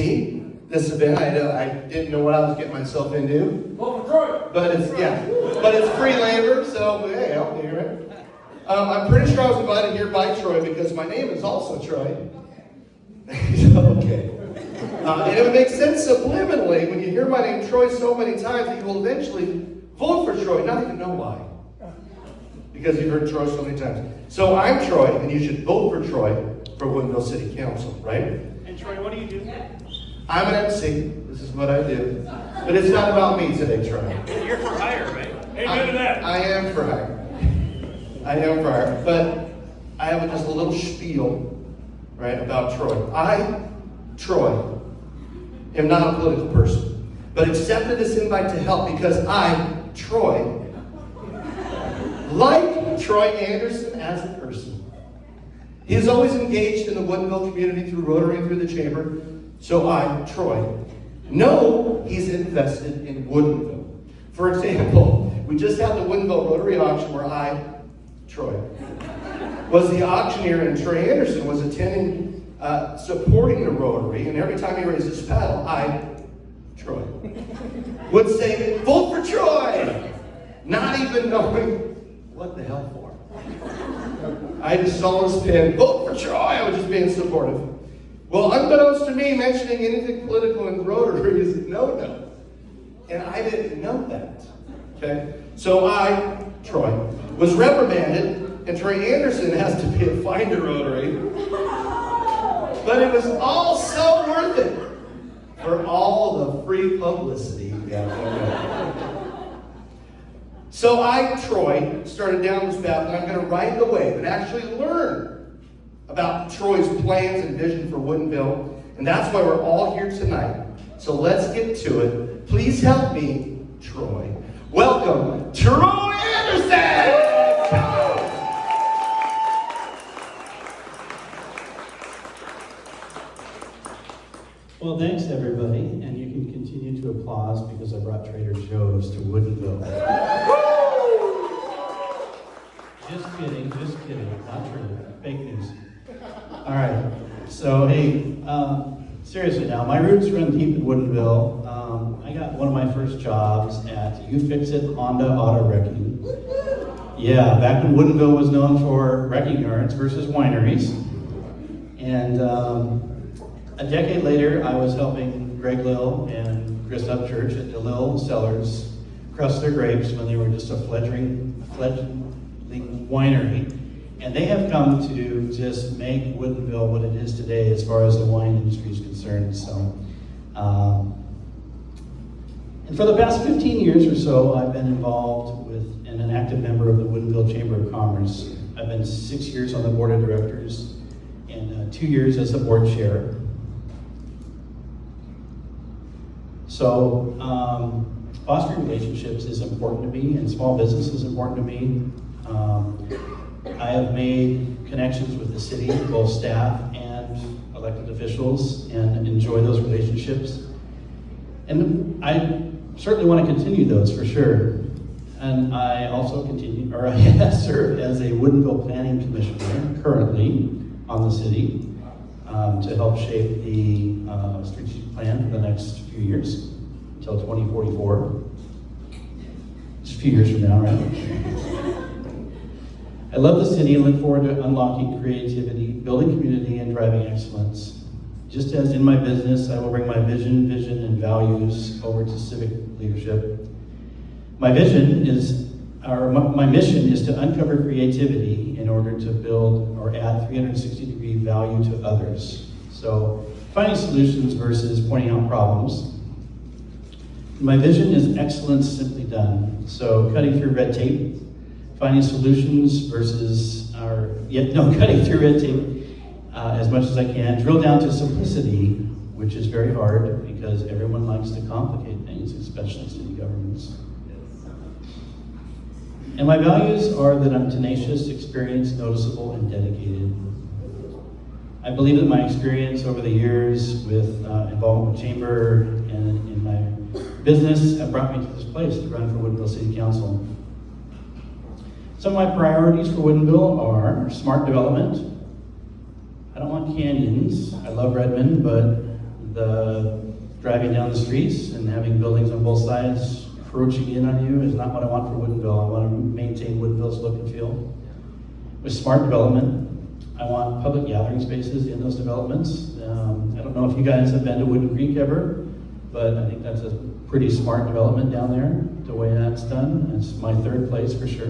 me, this event. I didn't know what I was getting myself into. But it's free labor, so hey, I'll be right. I'm pretty sure I was invited here by Troy because my name is also Troy. Okay. And it would make sense subliminally when you hear my name Troy so many times that you will eventually vote for Troy, not even know why. Because you've heard Troy so many times. So I'm Troy, and you should vote for Troy for Woodinville City Council, right? And Troy, what do you do? I'm an MC. This is what I do. But it's not about me today, Troy. You're for hire, right? Amen to that. I am for hire. But I have just a little spiel, right, about Troy. Troy, am not a political person, but accepted this invite to help because I, Troy, like Troy Anderson as a person. He is always engaged in the Woodinville community through Rotary and through the Chamber. So I, Troy, know he's invested in Woodinville. For example, we just had the Woodinville Rotary auction where I, Troy, was the auctioneer and Troy Anderson was attending, supporting the Rotary, and every time he raised his paddle, I, Troy, would say, vote for Troy! Not even knowing what the hell for. I just saw his pin, vote for Troy! I was just being supportive. Well, unbeknownst to me, mentioning anything political in Rotary is no. And I didn't know that. Okay? So I, Troy, was reprimanded, and Troy Anderson has to be a fine to Rotary. But it was all so worth it for all the free publicity. So I, Troy, started down this path, and I'm going to ride the wave and actually learn about Troy's plans and vision for Woodinville, and that's why we're all here tonight. So let's get to it. Please help me, Troy. Welcome, Troy Anderson! Well, thanks everybody, and you can continue to applaud because I brought Trader Joe's to Woodinville. Just kidding, not true, fake news. All right, so hey, seriously now, my roots run deep in Woodinville. I got one of my first jobs at You Fix It Honda Auto Wrecking. Yeah, back when Woodinville was known for wrecking yards versus wineries. And a decade later, I was helping Greg Lill and Chris Upchurch at DeLille Cellars crush their grapes when they were just a fledgling winery. And they have come to just make Woodinville what it is today as far as the wine industry is concerned. So, and for the past 15 years or so, I've been involved with and an active member of the Woodinville Chamber of Commerce. I've been 6 years on the board of directors and 2 years as the board chair. So, fostering relationships is important to me, and small business is important to me. I have made connections with the city, both staff and elected officials, and enjoy those relationships. And I certainly want to continue those for sure. And I also serve as a Woodinville Planning Commissioner currently on the city to help shape the strategic plan for the next few years until 2044. It's a few years from now, right? I love the city and look forward to unlocking creativity, building community, and driving excellence. Just as in my business, I will bring my vision, and values over to civic leadership. My mission is to uncover creativity in order to build or add 360-degree value to others. So, finding solutions versus pointing out problems. My vision is excellence simply done. So, cutting through red tape, finding solutions versus, cutting through red tape as much as I can. Drill down to simplicity, which is very hard because everyone likes to complicate things, especially city governments. And my values are that I'm tenacious, experienced, noticeable, and dedicated. I believe that my experience over the years with involvement with Chamber and in my business have brought me to this place to run for Woodinville City Council. Some of my priorities for Woodinville are smart development. I don't want canyons. I love Redmond, but the driving down the streets and having buildings on both sides encroaching in on you is not what I want for Woodinville. I want to maintain Woodinville's look and feel. With smart development, I want public gathering spaces in those developments. I don't know if you guys have been to Wooden Creek ever, but I think that's a pretty smart development down there, the way that's done. It's my third place for sure.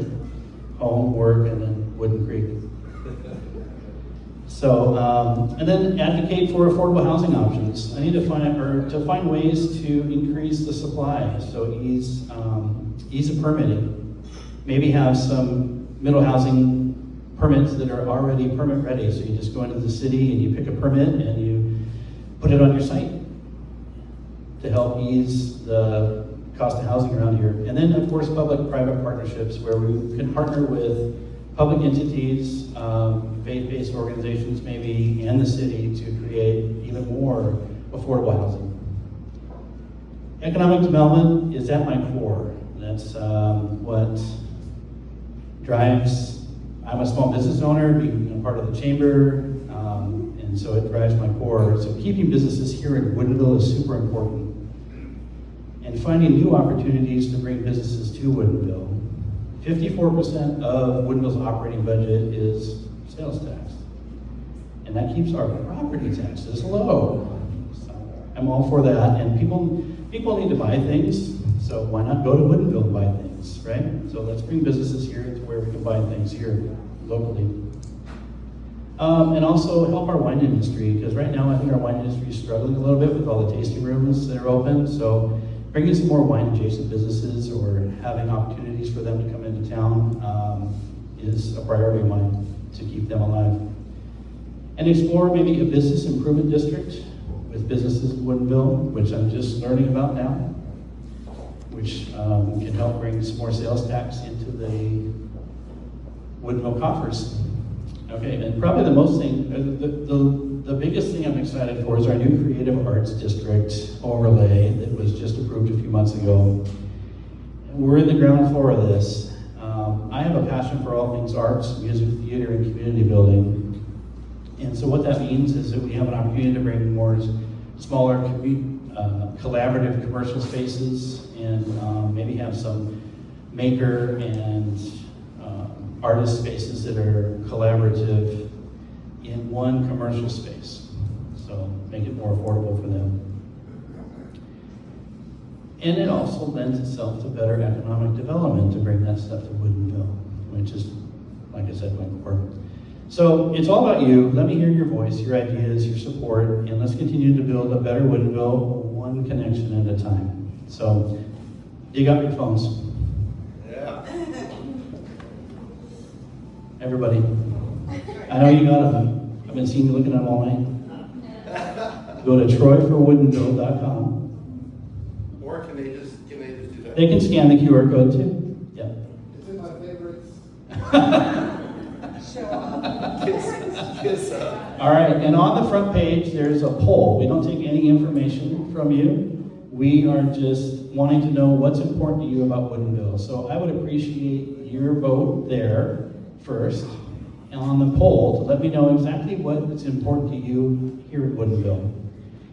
Home, work, and then Wooden Creek. So, and then advocate for affordable housing options. I need to find ways to increase the supply, so ease of permitting. Maybe have some middle housing permits that are already permit ready. So you just go into the city and you pick a permit and you put it on your site to help ease the cost of housing around here. And then, of course, public-private partnerships where we can partner with public entities, faith-based organizations maybe, and the city to create even more affordable housing. Economic development is at my core. That's what drives. I'm a small business owner, being a part of the chamber, and so it drives my core. So keeping businesses here in Woodinville is super important. And finding new opportunities to bring businesses to Woodinville. 54% of Woodinville's operating budget is sales tax. And that keeps our property taxes low. So I'm all for that. And people need to buy things, so why not go to Woodinville and buy things, right? So let's bring businesses here to where we can buy things here locally. And also help our wine industry, because right now I think our wine industry is struggling a little bit with all the tasting rooms that are open. So bringing some more wine adjacent businesses or having opportunities for them to come into town is a priority of mine to keep them alive. And explore maybe a business improvement district with businesses in Woodinville, which I'm just learning about now, which can help bring some more sales tax into the Woodinville coffers. Okay, and probably the most thing, the biggest thing I'm excited for is our new Creative Arts District overlay that was just approved a few months ago. We're in the ground floor of this. I have a passion for all things arts, music, theater, and community building. And so what that means is that we have an opportunity to bring more smaller, collaborative commercial spaces and maybe have some maker and artist spaces that are collaborative in one commercial space. So make it more affordable for them. And it also lends itself to better economic development to bring that stuff to Woodinville, which is, like I said, my core. So it's all about you. Let me hear your voice, your ideas, your support, and let's continue to build a better Woodinville, one connection at a time. So dig out your phones. Yeah. Everybody. I know you got them. I've been seeing you looking at them all night. Go to troyforwoodinville.com. Or can they just do that? They can scan the QR code too. Yeah. It's in my favorites. All right, and on the front page, there's a poll. We don't take any information from you. We are just wanting to know what's important to you about Woodinville. So I would appreciate your vote there first, and on the poll, to let me know exactly what is important to you here at Woodinville.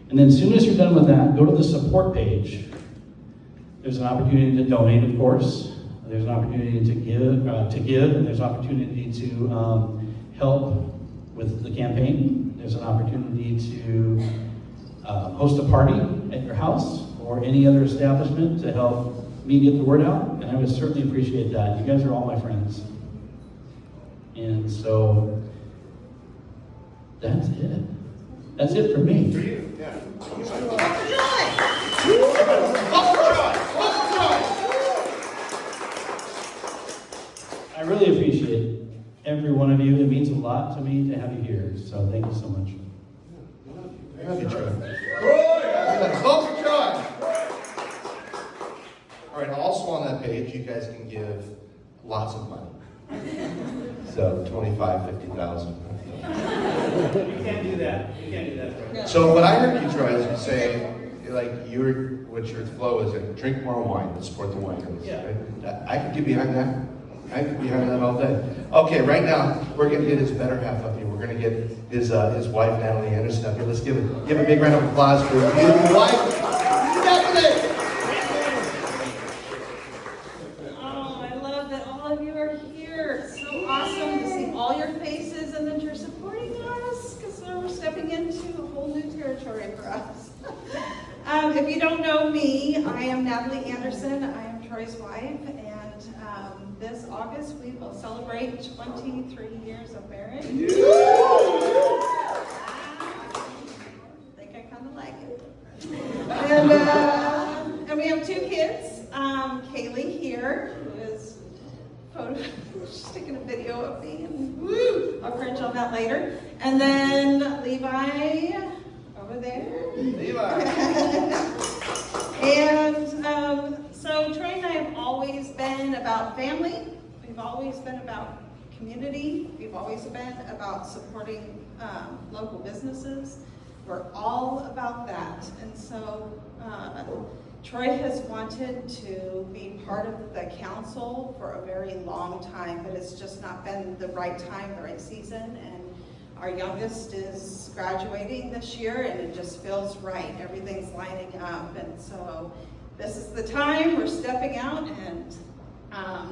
And then as soon as you're done with that, go to the support page. There's an opportunity to donate, of course. There's an opportunity to give, and there's an opportunity to help with the campaign. There's an opportunity to host a party at your house or any other establishment to help me get the word out, and I would certainly appreciate that. You guys are all my friends. And so, that's it. That's it for me. For you, yeah. I really appreciate every one of you. It means a lot to me to have you here. So thank you so much. Thank you, Troy. Vote for Troy. All right, also on that page, you guys can give lots of money. So 25, 50,000. You can't do that. You can't do that. So what I heard you, Troy, is you say, like, what your flow is, like, drink more wine and support the wineries. Yeah. Right? I could get behind that. I could be having that all day. Okay, right now, we're going to get his better half up here. We're going to get his wife, Natalie Anderson, up here. Let's give a big round of applause for his beautiful wife, Natalie! Oh, I love that all of you are here. It's so awesome to see all your faces and that you're supporting us because we're stepping into a whole new territory for us. If you don't know me, I am Natalie Anderson. I am Troy's wife, and this August we will celebrate 23 years of marriage. I think I kind of like it. And we have 2 kids. Kaylee here, who is she's taking a video of me, and I'll crunch on that later. And then Levi over there. And so Troy and I have always been about family. We've always been about community. We've always been about supporting local businesses. We're all about that. And so Troy has wanted to be part of the council for a very long time, but it's just not been the right time, the right season. And our youngest is graduating this year, and it just feels right. Everything's lining up, and so this is the time we're stepping out. And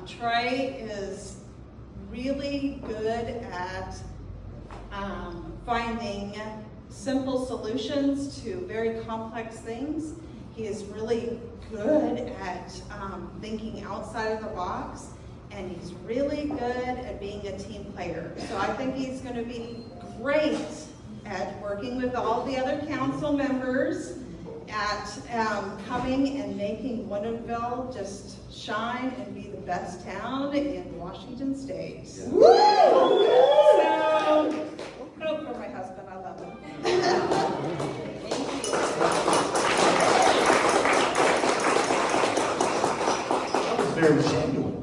Troy is really good at finding simple solutions to very complex things. He is really good at thinking outside of the box, and he's really good at being a team player. So I think he's going to be great at working with all the other council members at coming and making Woodinville just shine and be the best town in Washington State. Yeah. Woo! So, hope for my husband, I love him. That was very genuine.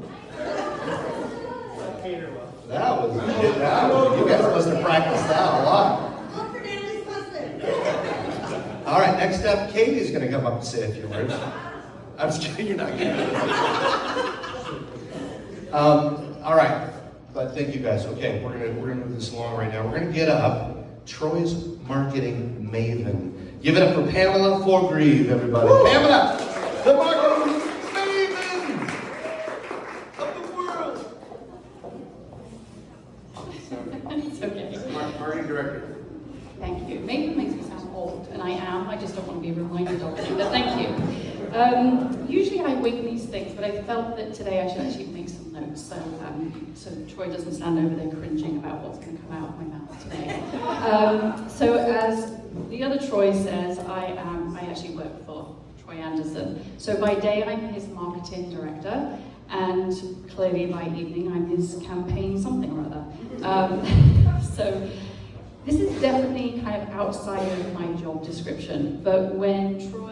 That was you guys must have practiced that a lot. All right, next up, Katie's going to come up and say a few words. I'm just kidding, you're not going to. All right, but thank you guys. Okay, we're gonna move this along right now. We're going to get up Troy's marketing maven. Give it up for Pamela Forgreave, everybody. Woo! Pamela, the marketing maven of the world. It's okay. Marketing director. Thank you. Maybe it makes me sound old, and I am. I just don't want to be reminded of it. But thank you. Usually I wing these things, but I felt that today I should actually make some notes, so Troy doesn't stand over there cringing about what's going to come out of my mouth today. So as the other Troy says, I actually work for Troy Anderson. So by day I'm his marketing director, and clearly by evening I'm his campaign something or other. So this is definitely kind of outside of my job description, but when Troy,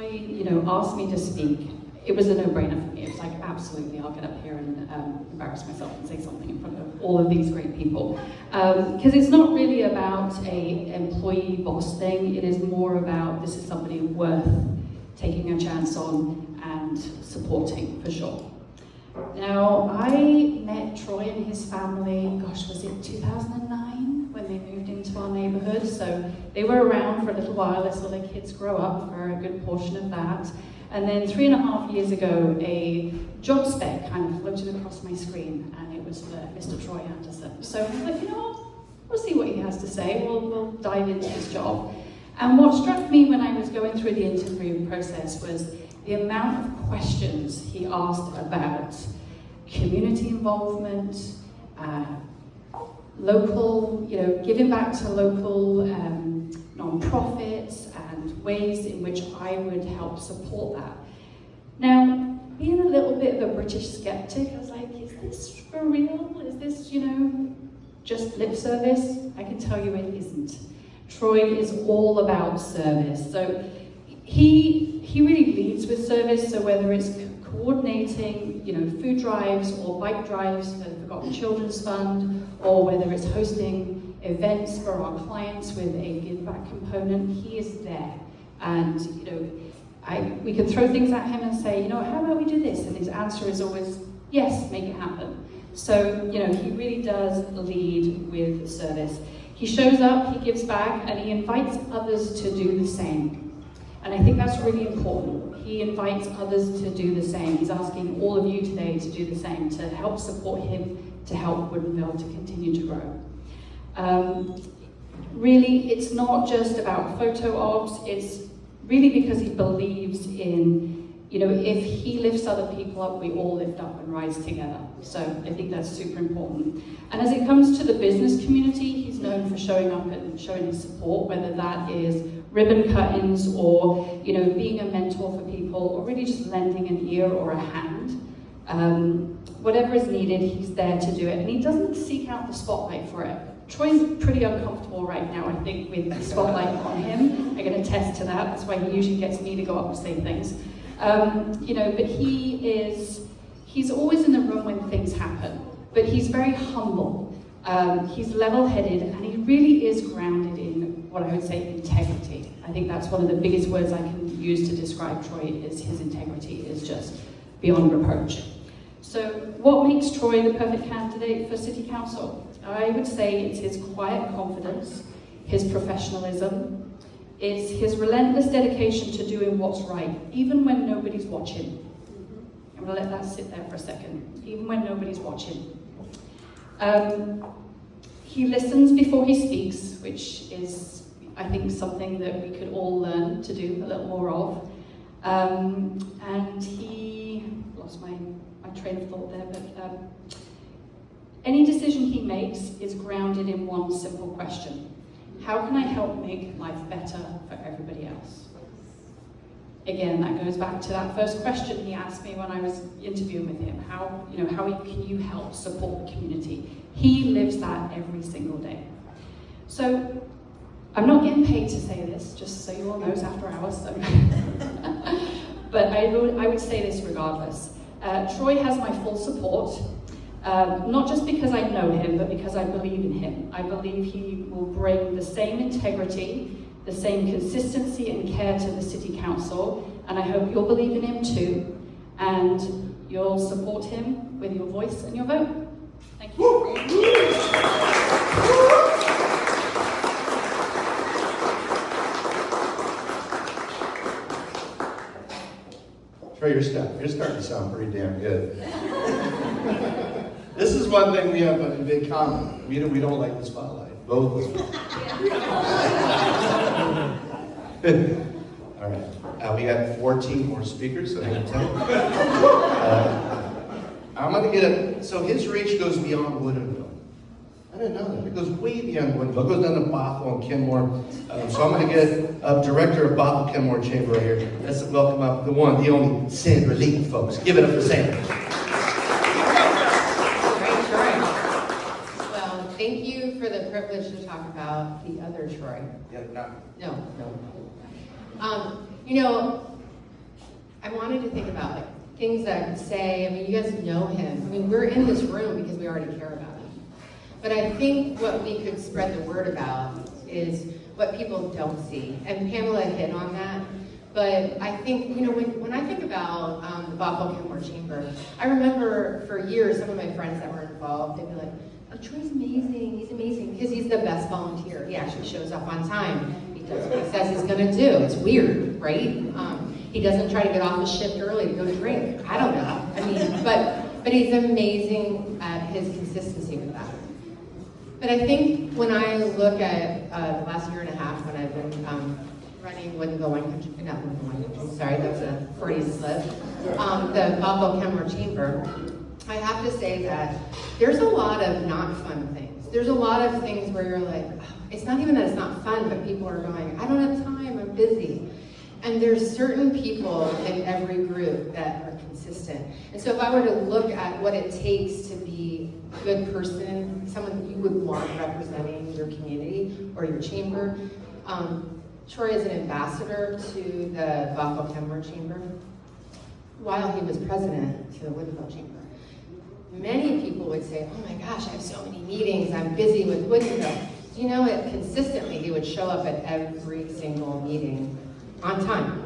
asked me to speak, it was a no-brainer for me. It was like, absolutely, I'll get up here and embarrass myself and say something in front of all of these great people. Because it's not really about a employee boss thing. It is more about this is somebody worth taking a chance on and supporting, for sure. Now, I met Troy and his family, gosh, was it 2009 when they moved into our neighborhood? So they were around for a little while. I saw their kids grow up for a good portion of that. And then 3.5 years ago, a job spec kind of floated across my screen, and it was for Mr. Troy Anderson. So I was like, we'll see what he has to say. We'll dive into his job. And what struck me when I was going through the interview process was the amount of questions he asked about community involvement, local, giving back to local non-profits and ways in which I would help support that. Now, being a little bit of a British skeptic, I was like, is this for real? Is this, just lip service? I can tell you it isn't. Troy is all about service. So he really leads with service. So whether it's coordinating, food drives or bike drives for the Forgotten Children's Fund, or whether it's hosting events for our clients with a give back component, he is there. And we can throw things at him and say, how about we do this? And his answer is always, yes, make it happen. So, he really does lead with service. He shows up, he gives back, and he invites others to do the same. And I think that's really important. He invites others to do the same. He's asking all of you today to do the same, to help support him, to help Woodinville to continue to grow. Really, it's not just about photo ops, it's really because he believes in, if he lifts other people up, we all lift up and rise together. So I think that's super important. And as it comes to the business community, he's known for showing up and showing his support, whether that is ribbon cuttings or, being a mentor for people, or really just lending an ear or a hand. Whatever is needed, he's there to do it. And he doesn't seek out the spotlight for it. Troy's pretty uncomfortable right now, I think, with the spotlight on him. I can attest to that. That's why he usually gets me to go up and say things. But he's always in the room when things happen. But he's very humble. He's level-headed, and he really is grounded in what I would say integrity. I think that's one of the biggest words I can use to describe Troy, is his integrity is just beyond reproach. So what makes Troy the perfect candidate for City Council? I would say it's his quiet confidence, his professionalism, it's his relentless dedication to doing what's right, even when nobody's watching. I'm going to let that sit there for a second, even when nobody's watching. He listens before he speaks, which is, I think, something that we could all learn to do a little more of. And he, lost my train of thought there, but any decision he makes is grounded in one simple question. How can I help make life better for everybody else? Again, that goes back to that first question he asked me when I was interviewing with him. How can you help support the community? He lives that every single day. So, I'm not getting paid to say this, just so you all know, it's after hours. So. But I would say this regardless. Troy has my full support, not just because I know him, but because I believe in him. I believe he will bring the same integrity, the same consistency and care to the City Council, and I hope you'll believe in him too, and you'll support him with your voice and your vote. Thank you. Troy, you're starting to sound pretty damn good. This is one thing we have in big common. We don't like the spotlight. Both of us. All right. We got 14 more speakers, so I can tell. I'm going to get it. So his reach goes beyond Woodinville. I didn't know that. It goes way beyond Woodinville. It goes down to Bothell and Kenmore. So I'm going to get Director of Bothell Kenmore Chamber right here. Let's welcome up the one, the only, Sandra Lee, folks. Give it up for Sandra. Great, Troy. Well, thank you for the privilege to talk about the other Troy. Yeah, no. I wanted to think about things that I could say. I mean, you guys know him. I mean, we're in this room because we already care about him. But I think what we could spread the word about is what people don't see. And Pamela hit on that. But I think, when I think about the Bothell Kenmore Chamber, I remember for years some of my friends that were involved, they'd be like, oh, Troy's amazing, he's amazing, because he's the best volunteer. He actually shows up on time. He does what he says he's gonna do. It's weird, right? He doesn't try to get off the shift early to go drink. I don't know. I mean, but he's amazing at his consistency with that. But I think when I look at the last year and a half when I've been running Woodinville Wine Country, not Woodinville Wine Country, sorry, that was a Freudian slip, the Bothell Kenmore Chamber, I have to say that there's a lot of not fun things. There's a lot of things where you're like, oh, it's not even that it's not fun, but people are going, I don't have time, I'm busy. And there's certain people in every group that are consistent. And so if I were to look at what it takes to be a good person, someone that you would want representing your community or your chamber, Troy is an ambassador to the Bothell Kenmore Chamber while he was president to the Woodinville Chamber. Many people would say, oh my gosh, I have so many meetings, I'm busy with Woodinville. Do you know it consistently, he would show up at every single meeting on time.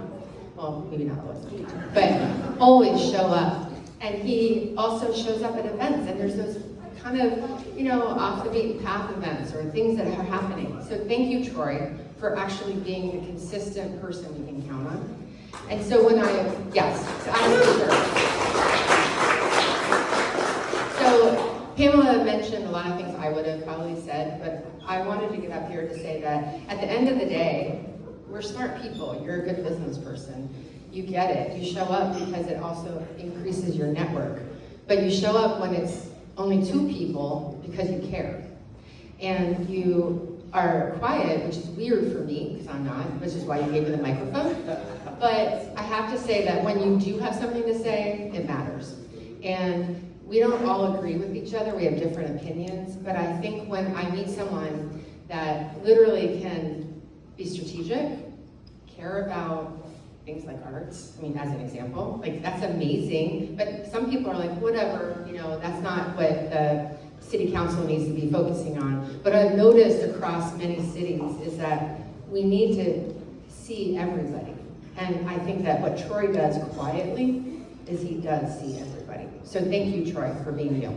Well, maybe not always on time, but always show up. And he also shows up at events, and there's those kind of, you know, off the beaten path events or things that are happening. So thank you, Troy, for actually being the consistent person we can count on. And so when yes, so Pamela mentioned a lot of things I would have probably said, but I wanted to get up here to say that at the end of the day, we're smart people. You're a good business person. You get it. You show up because it also increases your network. But you show up when it's only 2 people because you care. And you are quiet, which is weird for me, because I'm not, which is why you gave me the microphone. But I have to say that when you do have something to say, it matters. And we don't all agree with each other, we have different opinions, but I think when I meet someone that literally can be strategic, care about things like arts, I mean, as an example, like that's amazing, but some people are like, whatever, you know, that's not what the city council needs to be focusing on. But I've noticed across many cities is that we need to see everybody. And I think that what Troy does quietly is he does see everybody. So thank you, Troy, for being you.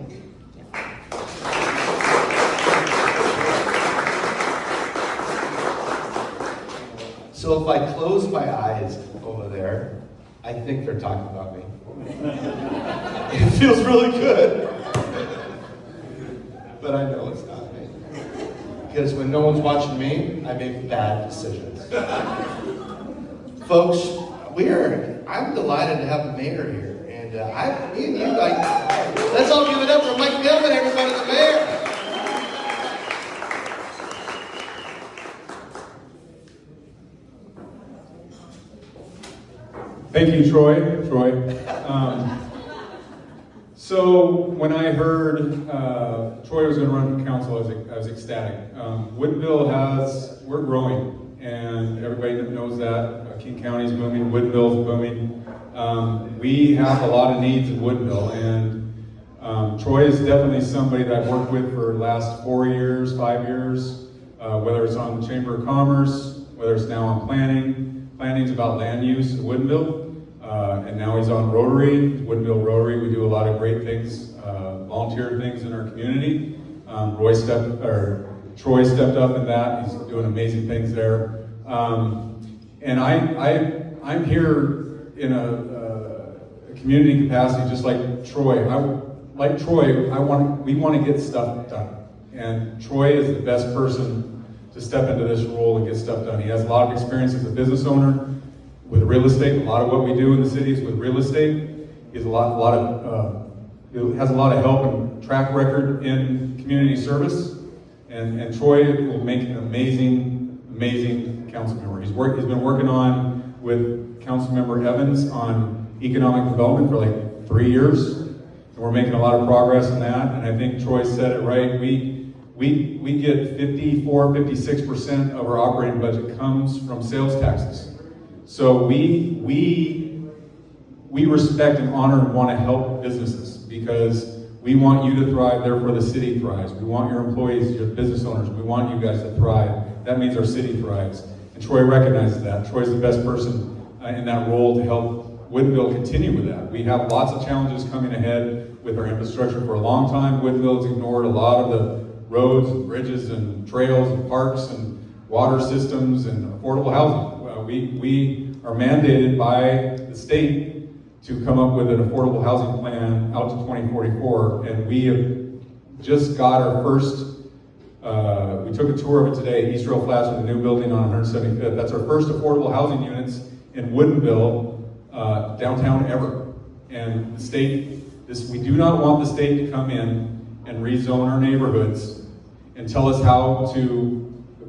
So if I close my eyes over there, I think they're talking about me. It feels really good. But I know it's not me. Because when no one's watching me, I make bad decisions. Folks, I'm delighted to have the mayor here. And me and you, let's all give it up for Mike Gilman, everybody, the mayor. Thank you, Troy. So when I heard Troy was going to run for council, I was ecstatic. Woodinville we're growing, and everybody knows that. King County's booming, Woodinville's booming. We have a lot of needs in Woodinville, and Troy is definitely somebody that I've worked with for the last 4 years, 5 years, whether it's on the Chamber of Commerce, whether it's now on planning. Planning's about land use in Woodinville. And now he's on Rotary, Woodinville Rotary. We do a lot of great things, volunteer things in our community. Troy stepped up in that. He's doing amazing things there. And I'm here in a community capacity, just like Troy. We want to get stuff done. And Troy is the best person to step into this role and get stuff done. He has a lot of experience as a business owner with real estate. A lot of what we do in the city is with real estate. He has a lot of help and track record in community service. And Troy will make an amazing council member. He's been working on with Councilmember Evans on economic development for like 3 years. And we're making a lot of progress in that. And I think Troy said it right. We get 56% of our operating budget comes from sales taxes. So we respect and honor and want to help businesses because we want you to thrive, therefore the city thrives. We want your employees, your business owners, we want you guys to thrive. That means our city thrives. And Troy recognizes that. Troy's the best person in that role to help Woodinville continue with that. We have lots of challenges coming ahead with our infrastructure for a long time. Woodinville's ignored a lot of the roads and bridges and trails and parks and water systems and affordable housing. We are mandated by the state to come up with an affordable housing plan out to 2044, and we have just got our first, we took a tour of it today, East Rail Flats with a new building on 175th. That's our first affordable housing units in Woodinville, downtown ever. And the state, we do not want the state to come in and rezone our neighborhoods and tell us how to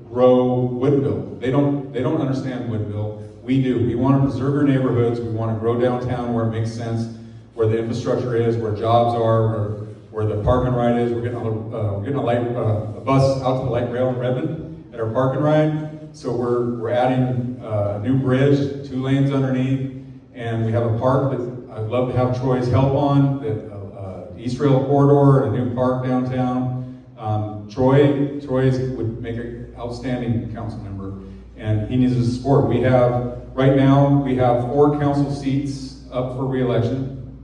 grow Woodinville. They don't understand Woodinville. We do. We want to preserve our neighborhoods. We want to grow downtown where it makes sense, where the infrastructure is, where jobs are, where the park and ride is. We're getting a bus out to the light rail in Redmond at our park and ride. So we're adding a new bridge, 2 lanes underneath, and we have a park that I'd love to have Troy's help on, the East Rail corridor, and a new park downtown. Troy would make an outstanding council member, and he needs his support. Right now, we have 4 council seats up for re-election,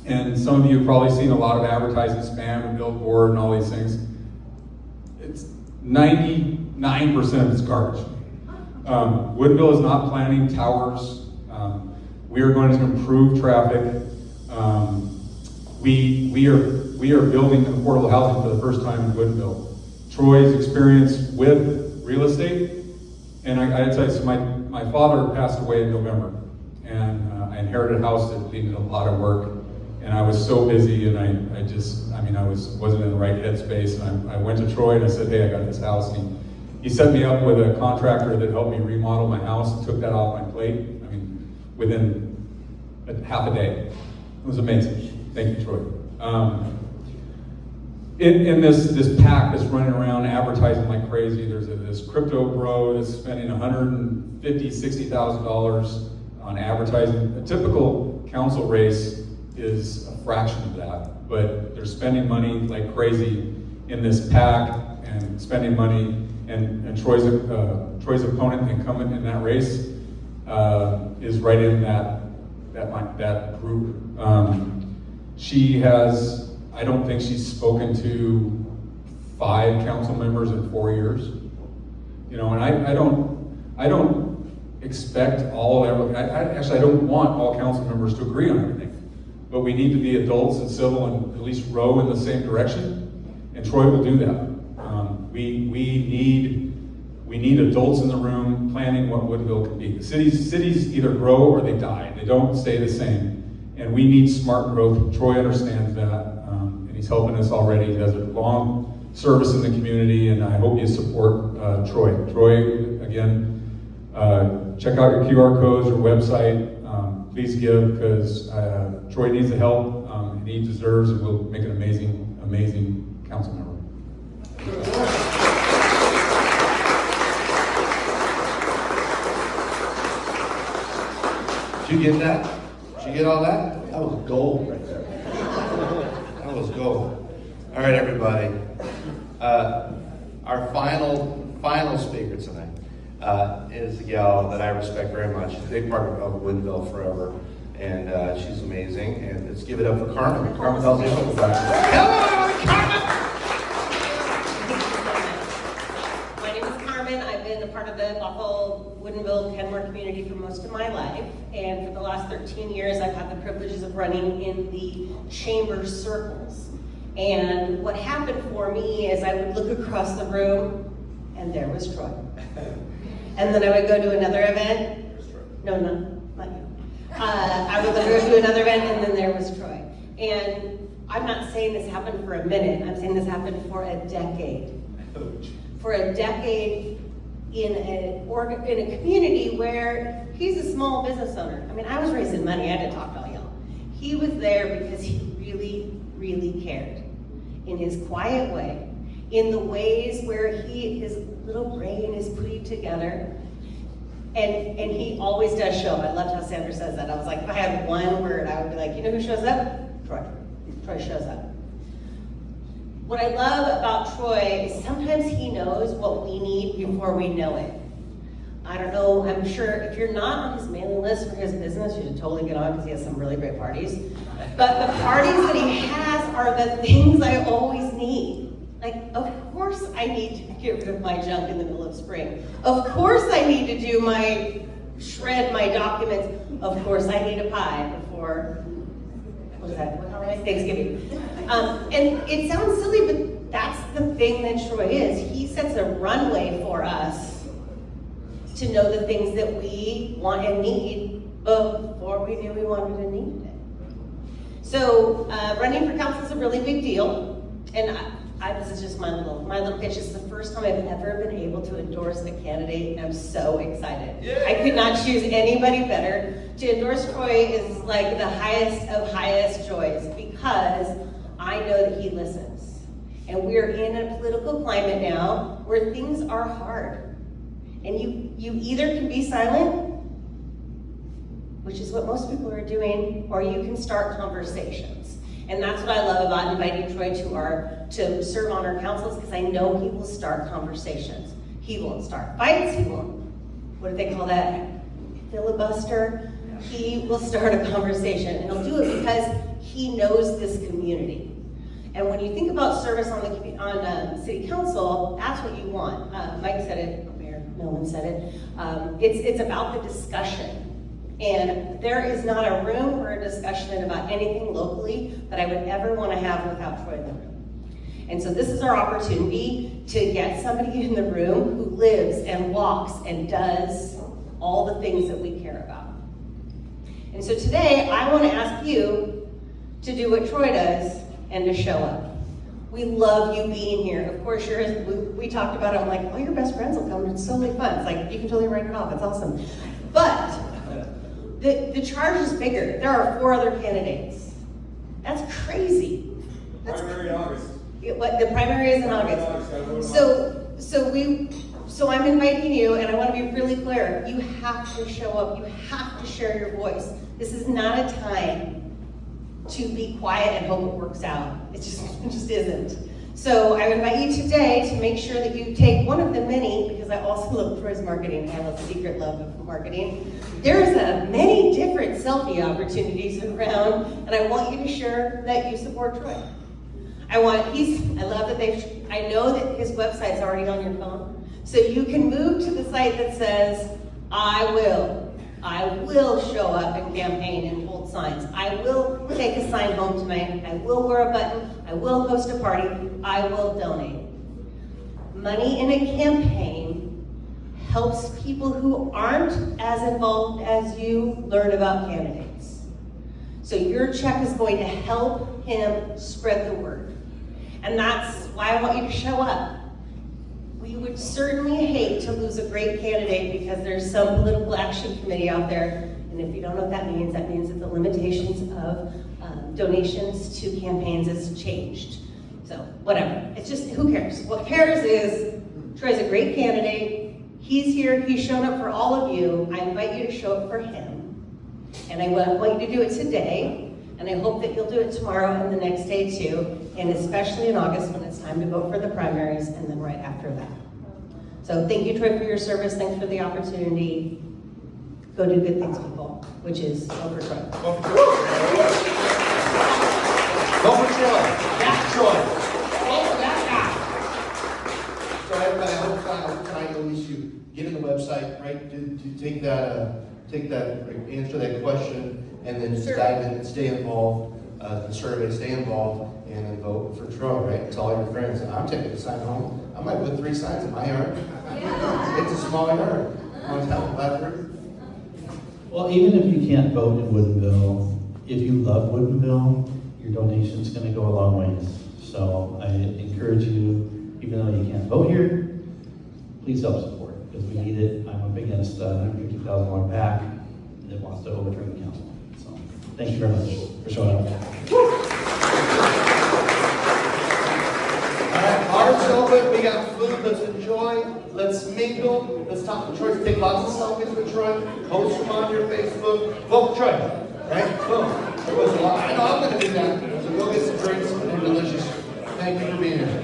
And some of you have probably seen a lot of advertising spam and billboard and all these things. It's 99% of it's garbage. Woodinville is not planning towers. We are going to improve traffic. We are building affordable housing for the first time in Woodinville. Troy's experience with real estate, and I tell you, so my father passed away in November, and I inherited a house that needed a lot of work, and I was so busy, and I wasn't in the right headspace, and I went to Troy and I said, hey, I got this house, and he set me up with a contractor that helped me remodel my house and took that off my plate, within half a day. It was amazing. Thank you, Troy. In this pack that's running around advertising like crazy, there's this crypto bro that's spending $150,000, $60,000 on advertising. A typical council race is a fraction of that, but they're spending money like crazy in this pack and spending money. And Troy's opponent, incumbent in that race, is right in that group. She has, I don't think she's spoken to 5 council members in 4 years. And I don't expect I don't want all council members to agree on everything. But we need to be adults and civil and at least row in the same direction. And Troy will do that. We need adults in the room planning what Woodinville can be. The cities either grow or they die. They don't stay the same. And we need smart growth. Troy understands that, and he's helping us already. He has a long service in the community, and I hope you support Troy. Troy, again, check out your QR codes, your website. Please give, because Troy needs the help, and he deserves, and will make an amazing, amazing council member. Did you get that? Did you get all that? That was gold right there. That was gold. All right, everybody. Our final speaker tonight is a gal that I respect very much. She's a big part of Woodinville forever, and she's amazing. And let's give it up for Carmen. Carmen, tell us something about it. Hello, Carmen! My name is Carmen. I've been a part of the Buffalo, Woodinville, Kenmore community for most of my life. And for the last 13 years, I've had the privileges of running in the chamber circles. And what happened for me is I would look across the room, and there was Troy. And then I would go to another event. No, not you. I would go to another event, and then there was Troy. And I'm not saying this happened for a minute. I'm saying this happened for a decade. For a decade in a community where he's a small business owner. I was raising money. I had to talk to all y'all. He was there because he really, really cared. In his quiet way, in the ways where his little brain is putting together. And he always does show up. I loved how Sandra says that. I was like, if I had one word, I would be like, you know who shows up? Troy. Troy shows up. What I love about Troy is sometimes he knows what we need before we know it. I don't know, I'm sure if you're not on his mailing list for his business, you should totally get on because he has some really great parties. But the parties that he has are the things I always need. Like, of course I need to get rid of my junk in the middle of spring. Of course I need to shred my documents. Of course I need a pie before, Thanksgiving. And it sounds silly, but that's the thing that Troy is. He sets a runway for us to know the things that we want and need before we knew we wanted and needed it. So running for council is a really big deal. And this is just my little pitch. It's the first time I've ever been able to endorse a candidate, and I'm so excited. Yay! I could not choose anybody better. To endorse Troy is like the highest of highest joys because I know that he listens. And we're in a political climate now where things are hard. And you either can be silent, which is what most people are doing, or you can start conversations. And that's what I love about inviting Troy to serve on our councils, because I know he will start conversations. He won't start fights. He won't, what do they call that? Filibuster. he will start a conversation, and he'll do it because he knows this community. And when you think about service on city council, that's what you want. Mike said it, Mayor Millman said it. It's about the discussion. And there is not a room or a discussion about anything locally that I would ever want to have without Troy in the room. And so this is our opportunity to get somebody in the room who lives and walks and does all the things that we care about. And so today, I want to ask you to do what Troy does and to show up. We love you being here. Of course, we talked about it. I'm like, oh, your best friends will come. It's totally fun. It's like, you can totally write it off. It's awesome. But the charge is bigger. There are 4 other candidates. That's crazy. Primary in August. The primary is in August. So I'm inviting you, and I want to be really clear. You have to show up. You have to share your voice. This is not a time to be quiet and hope it works out. It just isn't. So I invite you today to make sure that you take one of the many, because I also love Troy's marketing. I have a secret love of marketing. There's many different selfie opportunities around, and I want you to share that you support Troy. I know that his website's already on your phone. So you can move to the site that says, I will show up and campaign and hold signs. I will take a sign home tonight. I will wear a button. I will host a party. I will donate. Money in a campaign helps people who aren't as involved as you learn about candidates. So your check is going to help him spread the word. And that's why I want you to show up. We would certainly hate to lose a great candidate because there's some political action committee out there. And if you don't know what that means that the limitations of donations to campaigns has changed. So whatever, it's just, who cares? What cares is Troy's a great candidate. He's here, he's shown up for all of you. I invite you to show up for him. And I want you to do it today. And I hope that you'll do it tomorrow and the next day too, and especially in August when it's time to vote for the primaries and then right after that. So thank you, Troy, for your service. Thanks for the opportunity. Go do good things, people, which is vote for Troy. Vote for Troy. Vote for Troy. That's Troy. Vote for that guy. So everybody, I hope tonight at least you get in the website, right? To take that, answer that question, and then just dive in and stay involved. The survey, stay involved, and then vote for Troy, right? Tell all your friends. I'm taking a sign home. I might put 3 signs in my yard. It's a small yard. On top of that. Well, even if you can't vote in Woodinville, if you love Woodinville, your donation's going to go a long ways. So I encourage you, even though you can't vote here, please help support, because we need it. I'm up against a $150,000 PAC that wants to overturn the council. So thank you very much for showing up. All right, bars open. We got food. Let's enjoy. Let's mingle. Let's talk to Troy. Take lots of selfies with Troy. Post them on your Facebook. Vote for Troy. Right? Boom. There was a lot. I know I'm going to do that. So go get some drinks. They're delicious. Thank you for being here.